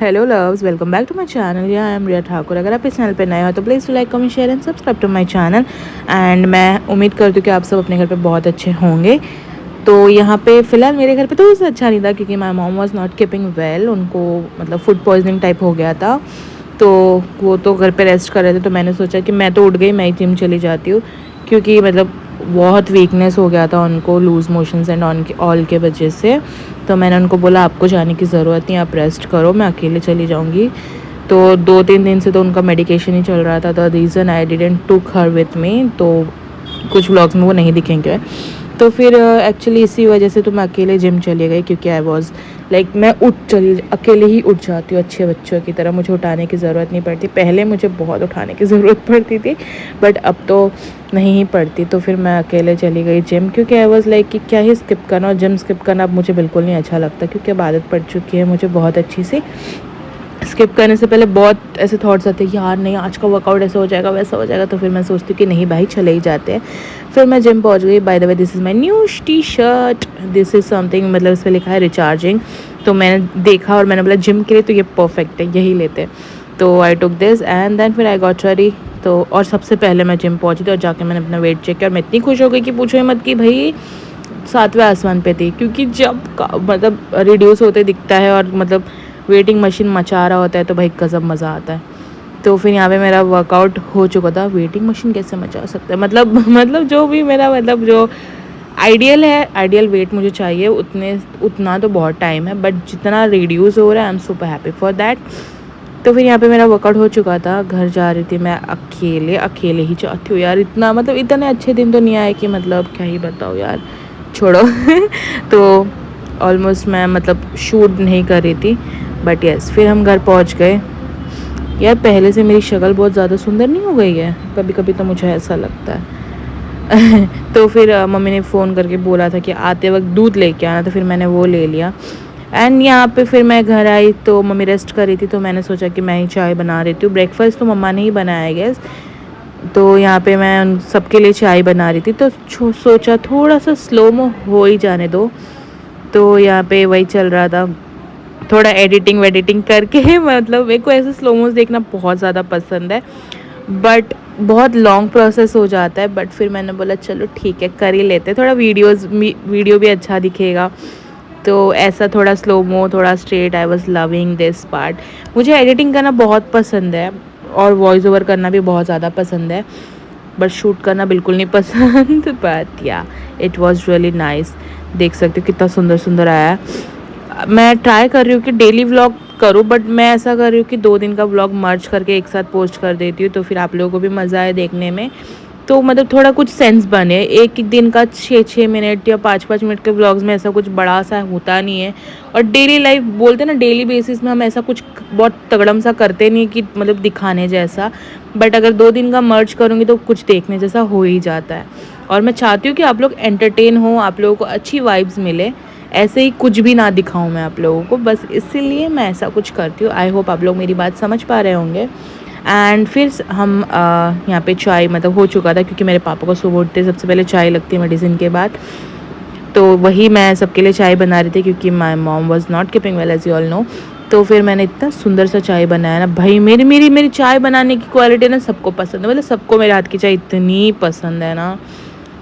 Hello loves, welcome back to my channel. Yeah I M रिया ठाकुर। अगर आप इस channel पे नए हो तो please like comment share and subscribe to my channel. And मैं उम्मीद करती हूँ कि आप सब अपने घर पे बहुत अच्छे होंगे। तो यहाँ पे फ़िलहाल मेरे घर पे तो उससे अच्छा नहीं था क्योंकि my mom was not keeping well. उनको मतलब फूड पॉइजनिंग टाइप हो गया था, तो वो तो घर पे रेस्ट कर रहे थे। तो मैंने सोचा कि मैं तो उठ गई, मैं ही जिम चली जाती हूँ क्योंकि मतलब बहुत वीकनेस हो गया था उनको, लूज़ मोशंस एंड ऑल के वजह से। तो मैंने उनको बोला आपको जाने की ज़रूरत नहीं, आप रेस्ट करो, मैं अकेले चली जाऊँगी। तो 2-3 दिन से तो उनका मेडिकेशन ही चल रहा था। The reason I didn't took her with me, तो कुछ व्लॉग्स में वो नहीं दिखेंगे। तो फिर एक्चुअली इसी वजह से तो मैं अकेले जिम चली गई क्योंकि आई वॉज लाइक मैं अकेले ही उठ जाती हूँ अच्छे बच्चों की तरह। मुझे उठाने की ज़रूरत नहीं पड़ती। पहले मुझे बहुत उठाने की ज़रूरत पड़ती थी, बट अब तो नहीं ही पड़ती। तो फिर मैं अकेले चली गई जिम क्योंकि आई वॉज लाइक कि क्या ही स्किप करना, और जिम स्किप करना अब मुझे बिल्कुल नहीं अच्छा लगता क्योंकि अब आदत पड़ चुकी है मुझे बहुत अच्छी सी। स्किप करने से पहले बहुत ऐसे थॉट्स आते हैं कि यार नहीं, आज का वर्कआउट ऐसा हो जाएगा वैसा हो जाएगा। तो फिर मैं सोचती हूँ कि नहीं भाई, चले ही जाते हैं। फिर मैं जिम पहुँच गई। By the way, this is my new T shirt, this is something, मतलब इस पर लिखा है रिचार्जिंग। तो मैंने देखा और मैंने बोला जिम के लिए तो ये परफेक्ट है, यही लेते हैं। तो आई टुक दिस एंड देन फिर आई गॉट रेडी। तो और सबसे पहले मैं जिम पहुँची थी और जाके मैंने अपना वेट चेक किया और मैं इतनी खुश हो गई कि पूछो ही मत कि भाई 7वें आसमान पे थी। क्योंकि जब मतलब रिड्यूस होते दिखता है और मतलब वेटिंग मशीन मचा रहा होता है तो भाई गज़ब मज़ा आता है। तो फिर यहाँ पे मेरा वर्कआउट हो चुका था। वेटिंग मशीन कैसे मचा सकता है, मतलब जो भी मेरा मतलब जो आइडियल है, आइडियल वेट मुझे चाहिए उतना तो बहुत टाइम है, बट जितना रिड्यूस हो रहा है I am super happy for that. तो फिर यहाँ पे मेरा वर्कआउट हो चुका था। घर जा रही थी मैं अकेले ही जाती हूँ यार। इतना मतलब इतने अच्छे दिन तो नहीं आए कि मतलब क्या ही बताओ यार, छोड़ो। तो ऑलमोस्ट मैं मतलब शूट नहीं कर रही थी, बट यस फिर हम घर पहुँच गए। यार पहले से मेरी शक्ल बहुत ज़्यादा सुंदर नहीं हो गई है? कभी कभी तो मुझे ऐसा लगता है। तो फिर मम्मी ने फ़ोन करके बोला था कि आते वक्त दूध लेके आना, तो फिर मैंने वो ले लिया। एंड यहाँ पे फिर मैं घर आई तो मम्मी रेस्ट कर रही थी, तो मैंने सोचा कि मैं ही चाय बना रही हूँ। ब्रेकफास्ट तो मम्मा ने ही बनाया गैस। तो यहाँ पे मैं उन सबके लिए चाय बना रही थी, तो सोचा थोड़ा सा स्लो मो हो ही जाने दो। तो यहाँ पे वही चल रहा था, थोड़ा एडिटिंग वेडिटिंग करके। मतलब मेरे को ऐसे स्लो मोस देखना बहुत ज़्यादा पसंद है, बट बहुत लॉन्ग प्रोसेस हो जाता है। बट फिर मैंने बोला चलो ठीक है, कर ही लेते, थोड़ा वीडियो भी अच्छा दिखेगा। तो ऐसा थोड़ा स्लो मो, थोड़ा straight. I was loving this part. मुझे एडिटिंग करना बहुत पसंद है और वॉइस ओवर करना भी बहुत ज़्यादा पसंद है, बट शूट करना बिल्कुल नहीं पसंद। बट या इट वॉज रियली नाइस। देख सकते हो कितना सुंदर सुंदर आया है। मैं ट्राई कर रही हूँ कि डेली व्लॉग करूँ, बट मैं ऐसा कर रही हूँ कि 2 दिन का व्लॉग मर्ज करके एक साथ पोस्ट कर देती हूँ, तो फिर आप लोगों को भी मज़ा आए देखने में। तो मतलब थोड़ा कुछ सेंस बने। एक एक दिन का 6-6 मिनट या 5-5 मिनट के व्लॉग्स में ऐसा कुछ बड़ा सा होता नहीं है। और डेली लाइफ बोलते हैं ना, डेली बेसिस में हम ऐसा कुछ बहुत तगड़म सा करते नहीं कि मतलब दिखाने जैसा। बट अगर 2 दिन का मर्ज करूँगी तो कुछ देखने जैसा हो ही जाता है। और मैं चाहती हूँ कि आप लोग एंटरटेन हो, आप लोगों को अच्छी वाइब्स मिले। ऐसे ही कुछ भी ना दिखाऊं मैं आप लोगों को, बस इसीलिए मैं ऐसा कुछ करती हूँ। आई होप आप लोग मेरी बात समझ पा रहे होंगे। एंड फिर हम यहाँ पे चाय मतलब हो चुका था क्योंकि मेरे पापा को सुबह उठते सबसे पहले चाय लगती है मेडिसिन के बाद। तो वही मैं सबके लिए चाय बना रही थी क्योंकि my mom was not keeping well as you all know. तो फिर मैंने इतना सुंदर सा चाय बनाया ना भाई। मेरी चाय बनाने की क्वालिटी ना सबको पसंद है। मतलब सबको मेरे हाथ की चाय इतनी पसंद है ना,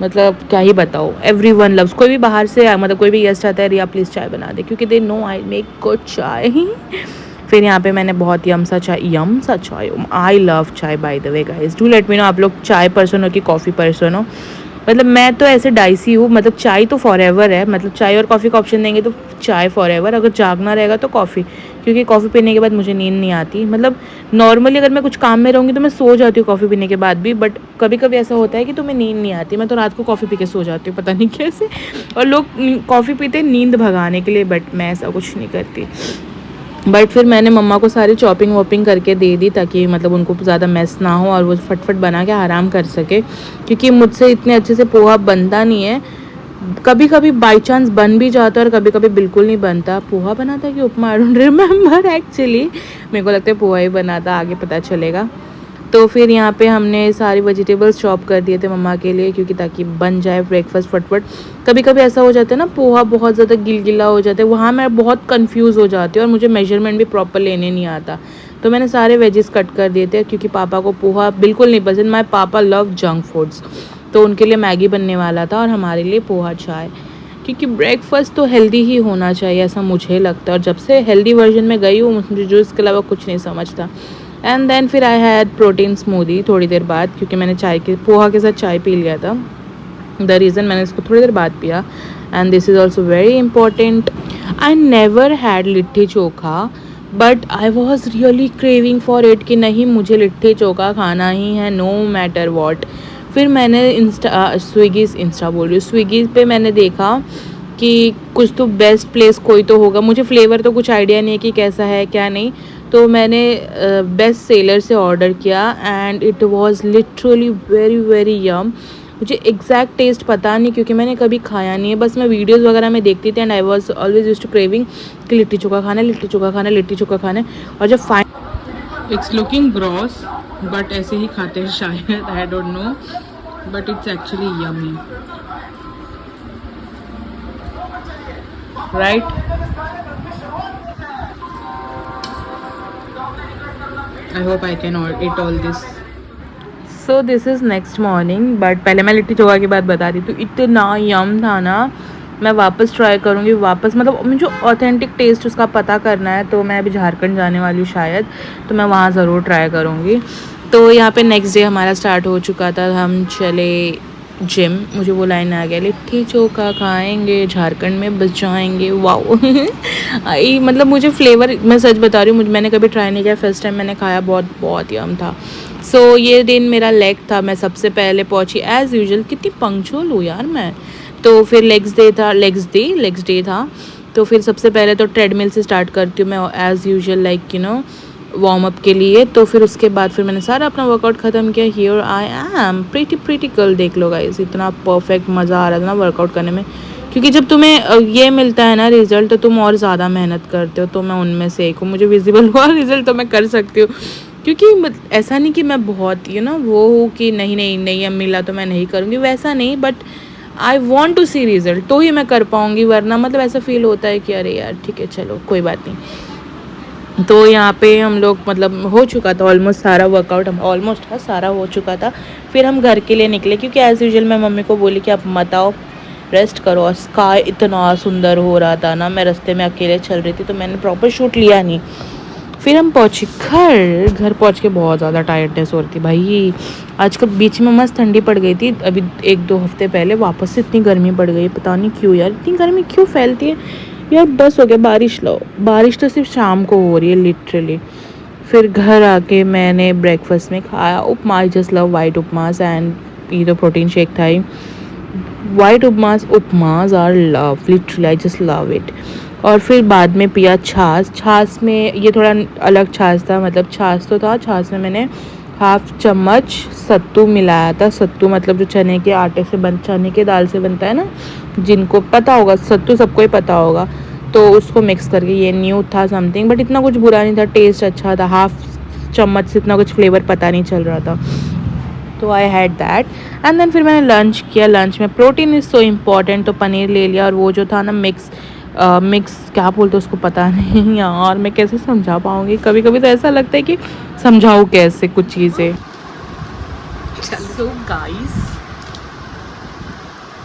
मतलब क्या ही बताओ। Every one loves. कोई भी बाहर से मतलब कोई भी गेस्ट आता है, रिया प्लीज़ चाय बना दे, क्योंकि they know I make good चाय। फिर यहाँ पे मैंने बहुत यम सा चाय। आई लव चाय by the way guys, do let me know आप लोग चाय पर्सन हो कि कॉफ़ी पर्सन हो। मतलब मैं तो ऐसे डाइसी हूँ, मतलब चाय तो फॉर एवर है। मतलब चाय और कॉफ़ी का ऑप्शन देंगे तो चाय फॉर एवर, अगर जागना रहेगा तो कॉफ़ी, क्योंकि कॉफ़ी पीने के बाद मुझे नींद नहीं आती। मतलब नॉर्मली अगर मैं कुछ काम में रहूँगी तो मैं सो जाती हूँ कॉफ़ी पीने के बाद भी, बट कभी कभी ऐसा होता है कि तुम्हें नींद नहीं आती। मैं तो रात को कॉफ़ी पी के सो जाती हूँ, पता नहीं कैसे। और लोग कॉफ़ी पीते हैं नींद भगाने के लिए, बट मैं ऐसा कुछ नहीं करती। बट फिर मैंने मम्मा को सारी चॉपिंग वॉपिंग करके दे दी ताकि मतलब उनको ज़्यादा मैस ना हो और वो फटफट बना के आराम कर सके, क्योंकि मुझसे इतने अच्छे से पोहा बनता नहीं है। कभी कभी बाई चांस बन भी जाता है और कभी कभी बिल्कुल नहीं बनता। पोहा बना था कि उपमा, आई डोंट रिमेम्बर एक्चुअली। मेरे को लगता है पोहा ही बना था, आगे पता चलेगा। तो फिर यहाँ पे हमने सारी वेजिटेबल्स चॉप कर दिए थे मम्मा के लिए, क्योंकि ताकि बन जाए ब्रेकफास्ट फटफट। कभी कभी ऐसा हो जाता है ना, पोहा बहुत ज़्यादा गिलगिला हो जाता है, वहाँ मैं बहुत कंफ्यूज हो जाती हूँ और मुझे मेजरमेंट भी प्रॉपर लेने नहीं आता। तो मैंने सारे वेजेस कट कर दिए थे, क्योंकि पापा को पोहा बिल्कुल नहीं पसंद। माय पापा लव जंक फूड्स, तो उनके लिए मैगी बनने वाला था और हमारे लिए पोहा चाय, क्योंकि ब्रेकफास्ट तो हेल्दी ही होना चाहिए ऐसा मुझे लगता है। और जब से हेल्दी वर्जन में गई हूँ मुझे जो इसके अलावा कुछ नहीं समझता। एंड देन फिर आई हैड प्रोटीन स्मूदी थोड़ी देर बाद, क्योंकि मैंने चाय के पोहा के साथ चाय पी लिया था। द रीज़न मैंने इसको थोड़ी देर बाद पिया, and this is also very important. I never had litti chokha, but I was really craving for it कि नहीं मुझे लिट्टी चोखा खाना ही है, नो मैटर वॉट। फिर मैंने स्विगी पे मैंने देखा कि कुछ तो बेस्ट प्लेस कोई तो होगा। मुझे फ्लेवर तो कुछ आइडिया नहीं है कि कैसा है क्या नहीं, तो मैंने बेस्ट सेलर से ऑर्डर किया and it was literally very very यम। मुझे एग्जैक्ट टेस्ट पता नहीं, क्योंकि मैंने कभी खाया नहीं है, बस मैं वीडियोस वगैरह में देखती थी and I was always used to craving कि लिट्टी चोखा खाना है, लिट्टी चोखा खाना है, लिट्टी चोखा खाना है। और जब इट्स लुकिंग ग्रॉस, बट ऐसे ही खाते हैं शायद, I don't know, but it's actually yummy, right? I hope I can eat all this. So this is next morning, but पहले मैं लिट्टी चोखा की बात बता रही थी, इतना यम था ना। मैं वापस ट्राई करूँगी, वापस मतलब मुझे ऑथेंटिक टेस्ट उसका पता करना है। तो मैं अभी झारखंड जाने वाली हूँ शायद, तो मैं वहाँ ज़रूर ट्राई करूँगी। तो यहाँ पे नेक्स्ट डे हमारा स्टार्ट हो चुका था, हम चले जिम। मुझे वो लाइन आ गया, लिट्टी चोखा खाएंगे झारखंड में बस जाएंगे, वाओ। आई मतलब मुझे फ्लेवर, मैं सच बता रही हूँ, मैंने कभी ट्राई नहीं किया, फर्स्ट टाइम मैंने खाया, बहुत बहुत यम था। सो ये दिन मेरा लेग था, मैं सबसे पहले पहुंची एज़ यूजुअल। कितनी पंक्चुअल हूँ यार मैं। तो फिर लेग्स डे था। तो फिर सबसे पहले तो ट्रेडमिल से स्टार्ट करती हूँ मैं as usual, like warm up के लिए। तो फिर उसके बाद फिर मैंने सारा अपना वर्कआउट ख़त्म किया। Here I am pretty girl, देख लो गाइस, इतना परफेक्ट मज़ा आ रहा था ना वर्कआउट करने में। क्योंकि जब तुम्हें ये मिलता है ना रिजल्ट, तो तुम और ज़्यादा मेहनत करते हो। तो मैं उनमें से एक हूँ, मुझे विजिबल हुआ रिजल्ट तो मैं कर सकती हूँ। क्योंकि ऐसा नहीं कि मैं बहुत वो हूँ कि नहीं अब मिला तो मैं नहीं करूँगी, वैसा नहीं, but I want to see result तो ही मैं कर पाऊँगी, वरना मतलब ऐसा फील होता है कि अरे यार ठीक है चलो कोई बात नहीं। तो यहाँ पे हम लोग मतलब हो चुका था ऑलमोस्ट सारा वर्कआउट, हम ऑलमोस्ट सारा हो चुका था। फिर हम घर के लिए निकले, क्योंकि एज़ यूजुअल मैं मम्मी को बोली कि आप मत आओ, रेस्ट करो। और स्काई इतना सुंदर हो रहा था ना, मैं रास्ते में अकेले चल रही थी, तो मैंने प्रॉपर शूट लिया नहीं। फिर हम पहुँचे घर पहुँच के बहुत ज़्यादा टायर्डनेस हो रही थी भाई। आजकल बीच में मस्त ठंडी पड़ गई थी, अभी 1-2 हफ्ते पहले वापस से इतनी गर्मी पड़ गई, पता नहीं क्यों यार, इतनी गर्मी क्यों फैलती है यार। बस हो गया, बारिश लो, बारिश तो सिर्फ शाम को हो रही है लिटरली। फिर घर आके मैंने ब्रेकफास्ट में खाया upma, I just love white upmas, and ये तो प्रोटीन शेक था ही। White upmas are love, literally I just love it. और फिर बाद में पिया छाछ में ये थोड़ा अलग छाछ था, मतलब छाछ तो था, छाछ में मैंने 1/2 चम्मच सत्तू मिलाया था। सत्तू मतलब जो चने के आटे से चने के दाल से बनता है ना, जिनको पता होगा, सत्तू सबको ही पता होगा, तो उसको मिक्स करके, ये न्यू था समथिंग, बट इतना कुछ बुरा नहीं था, टेस्ट अच्छा था। 1/2 चम्मच से इतना कुछ फ्लेवर पता नहीं चल रहा था, तो I had that. And then फिर मैंने लंच किया। लंच में प्रोटीन इज़ सो इम्पॉर्टेंट, तो पनीर ले लिया। और वो जो था ना मिक्स क्या बोलते उसको पता नहीं यार, मैं कैसे समझा पाऊँगी। कभी कभी तो ऐसा लगता है कि समझाऊँ कैसे कुछ चीज़ें। सो गाइस,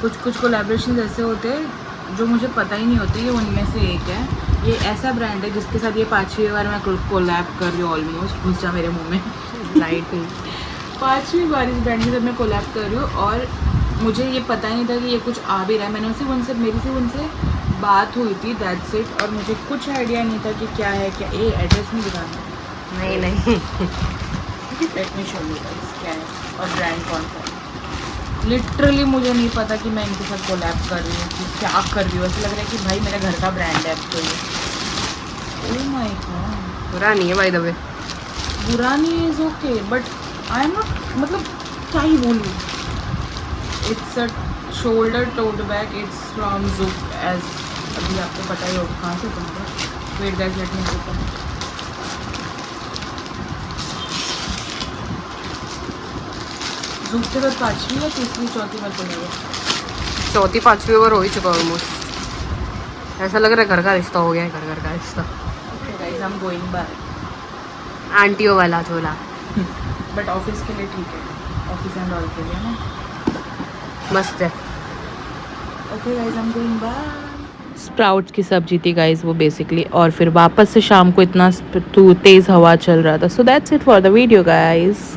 कुछ कोलैबोरेशन ऐसे होते हैं जो मुझे पता ही नहीं होते, ये उनमें से एक है। ये ऐसा ब्रांड है जिसके साथ ये 5वीं बार मैं कोलैब कर रही हूँ, ऑलमोस्ट घुस जा मेरे मुंह में लाइट हुई। 5वीं बार इस ब्रांड के साथ मैं कोलैब कर रही हूँ, और मुझे ये पता ही नहीं था कि ये कुछ आ भी रहा है। मेरी सिर्फ उनसे बात हुई थी, दैट्स इट। और मुझे कुछ आइडिया नहीं था कि क्या है, क्या ये एड्रेस नहीं दिखाना, नहीं let me show you guys क्या है और ब्रांड कौन सा है। लिटरली मुझे नहीं पता कि मैं इनके साथ कोलैब कर रही हूँ कि क्या कर रही हूँ। ऐसा लग रहा है कि भाई मेरे घर का ब्रांड है तो ये। ओह माय गॉड, बुरा नहीं है बाय द वे, बुरा नहीं है, is okay, but I am not, मतलब क्या ही बोलूँ। It's a shoulder tote bag, it's from Zouk, as अभी आपको पता ही होगा कहाँ से तुमको। Wait guys, let me open. दूसरे बार 5वीं या तीसरी चौथी बार तो नहीं है, चौथी 5वीं बार हो ही चुका ऑलमोस्ट। ऐसा लग रहा है घर का रिश्ता हो गया है, घर घर का रिश्ता। Okay guys, I am going back. आंटियों वाला झोला। बट ऑफिस के लिए ठीक है, ऑफिस एंड ऑल के लिए ना मस्त है। Okay guys, I am going back. Sprouts की सब्जी थी गाइस वो बेसिकली, और फिर वापस से शाम को इतना तेज़ हवा चल रहा था। So that's it for the video guys.